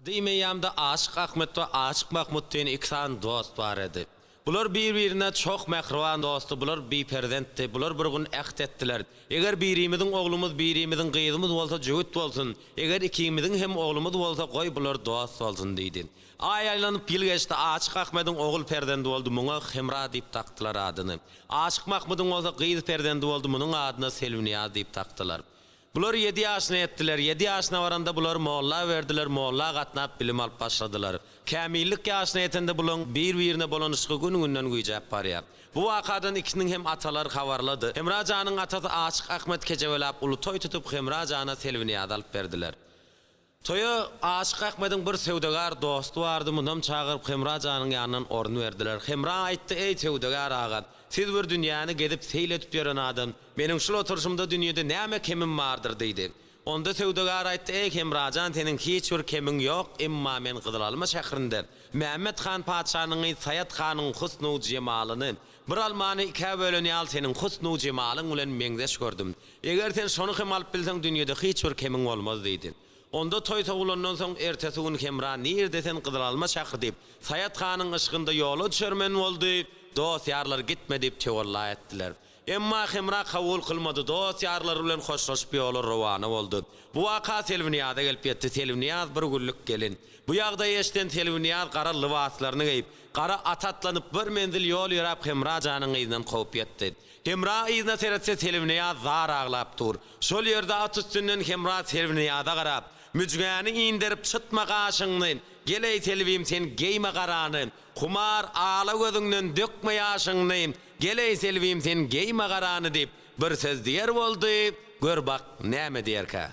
Adymyamda Aşyk Ahmet we Aşyk Mahmud diýen iki tane dost bar edi. Bular bir-birine çok mehriban dostu, bular bir-perzentti, bular bir gün ähd etdiler. Eger birimiziň oglumuz, birimiziň gyzymyz bolsa jügüt bolsun, eger ikimiziň hem oglumuz bolsa goý bular dost bolsun diýdi. Aýaylanyp ýyl geçdi, Aşyk Ahmediň ogul perdendi boldy, muňa Hemra diýip takdylar adyny. Aşyk Mahmudyň bolsa gyz perdendi boldy, munyň adyna Selwiniýaz diýip takdylar. Bular 7 ýaşyna etdiler. 7 ýaşyna baranda bular molla berdiler, molla gatnap bilim alyp başladylar. Kämillik ýaşyna etende bulan bir-birine bolanışgy gününden güýjäp barýar. Bu wakadan ikisiniň hem atalary habarlady. Hemrajanyň atasy Aşyk Ahmet kejewelap uly toý tutup Hemrajana Selwiniýaz alyp berdiler. Toya Aşyk Ahmediň bir sewdegar dostu bardy, mundan çagyryp Hemrajanyň ýanyndan orun berdiler. Hemra aýtdy: "Ey sewdegar agat, siz bir dünýäni gezip seýletip ýören adam, meniň şol oturuşymda dünýede näme kemim bardyr?" diýdi. Onda sewdegar aýtdy: "Ey Hemrajan, seniň hiç bir kemiň ýok, emma men Gyzylalma şäherinde Mehmet Han paçanyň Sayat hanyň husnu jemalyny, bir almany iki bölen ýal seniň husnu jemalyň bilen meňzeş gördüm. Eger sen şonu hem alyp bilseň dünýede hiç bir kemiň bolmaz" diýdi. Onda toy tawulandan soň ertesi gün Hemra nirde sen Gyzylalma şäher diýip Sayat hanyň ışgynda ýola düşermen boldy. Dost ýarlar gitme diýip tewalla etdiler. Emma Hemra kabul kılmadı. Dost ýarlar bilen hoşlaşyp ýola rawany boldy. Bu waka Selwiniýaza gelip ýetdi. Selwiniýaz bir günlük gelin. Bu ýagda eşden Selwiniýaz gara libaslaryny giyip, gara atatlanyp bir menzil ýol ýörap Hemrajanyň ýyzynyň gowy ýetdi. Hemra ýyzyna seretse Selwiniýaz zar aglap dur. Şol ýerde at üstünden Hemra Selwiniýaza garap, müjgäni indirip çıtma gaşyňny, geley Selwim sen geýme garany, kumar ala gözüňden dökme ýaşyňny, geley Selwim sen geýme garany diýip bir söz diýer boldy. Gör bak näme diýerkä.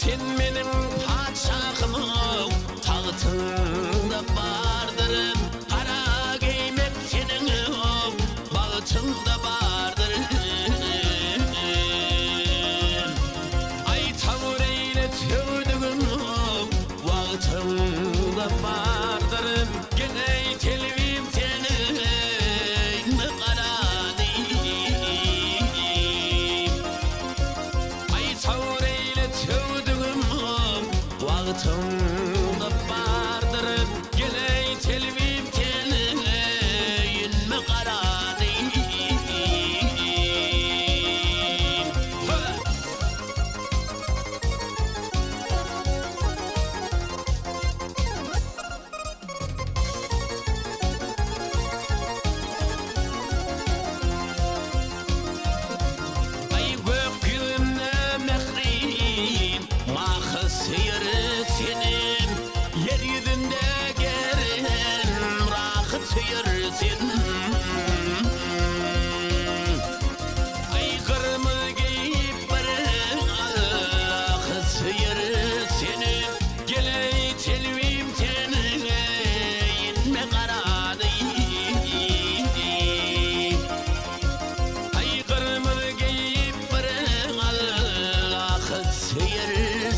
Sen menim paçağımım, tağıtında bardırım, kara giymek senin bağıtında bardırım. Ay tavır eyle tövdüğüm, bağıtında bardırım, gene telvim senin karanıyım. Ay tavır eyle tövdüğüm, wagtymda bardyrym, geley telvim teleyinme garanyym. Ay gökyüzüne mehrim, mahsıyır senin,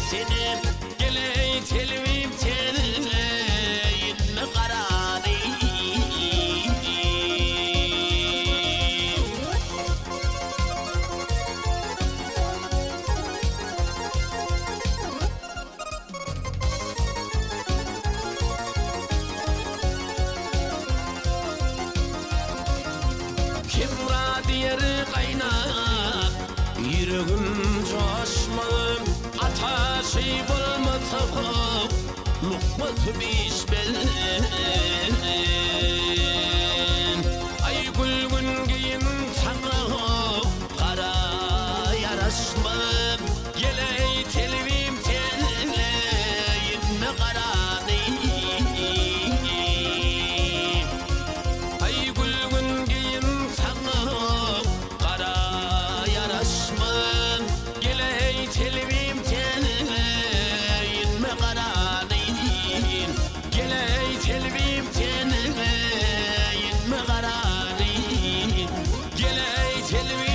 seni Geley telvim tenine inme kararı Kimra diyeri kaynak Yüreğim coşmalı Ataşı bulma takıp Lokmat bişbel Ay gülgün giyin tanıp Kara yaraşmam Geley telvim tenine inme kararı Ay gülgün giyin tanıp Kara yaraşmam Geley telvim tenine inme kararı Geley telvim tenine inme kararı Geley telvim